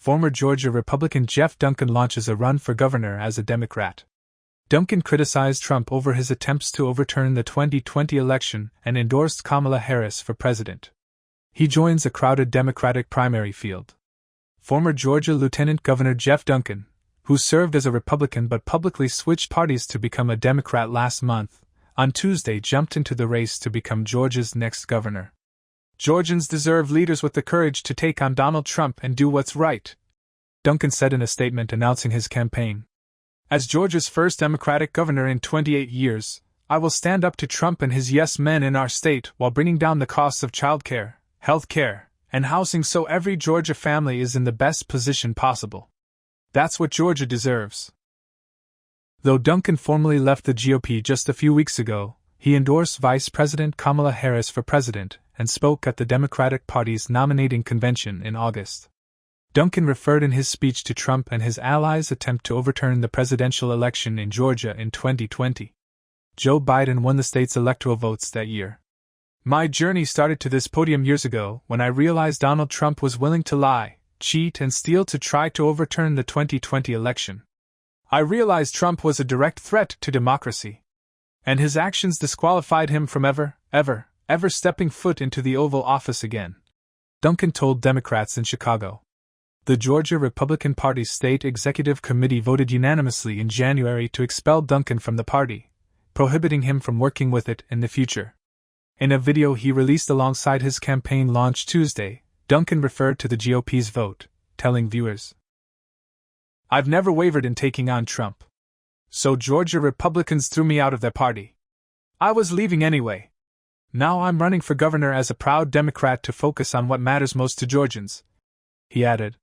former Georgia Republican Geoff Duncan launches a run for governor as a Democrat. Duncan criticized Trump over his attempts to overturn the 2020 election and endorsed Kamala Harris for president. He joins a crowded Democratic primary field. Former Georgia Lieutenant Governor Geoff Duncan, who served as a Republican but publicly switched parties to become a Democrat last month, on Tuesday jumped into the race to become Georgia's next governor. "Georgians deserve leaders with the courage to take on Donald Trump and do what's right," Duncan said in a statement announcing his campaign. "As Georgia's first Democratic governor in 28 years, I will stand up to Trump and his yes men in our state while bringing down the costs of childcare, health care, and housing so every Georgia family is in the best position possible. That's what Georgia deserves." Though Duncan formally left the GOP just a few weeks ago, he endorsed Vice President Kamala Harris for president and spoke at the Democratic Party's nominating convention in August. Duncan referred in his speech to Trump and his allies' attempt to overturn the presidential election in Georgia in 2020. Joe Biden won the state's electoral votes that year. "My journey started to this podium years ago when I realized Donald Trump was willing to lie, cheat, and steal to try to overturn the 2020 election. I realized Trump was a direct threat to democracy. And his actions disqualified him from ever stepping foot into the Oval Office again," Duncan told Democrats in Chicago. The Georgia Republican Party's State Executive Committee voted unanimously in January to expel Duncan from the party, prohibiting him from working with it in the future. In a video he released alongside his campaign launch Tuesday, Duncan referred to the GOP's vote, telling viewers, "I've never wavered in taking on Trump. So Georgia Republicans threw me out of their party. I was leaving anyway. Now I'm running for governor as a proud Democrat to focus on what matters most to Georgians," he added.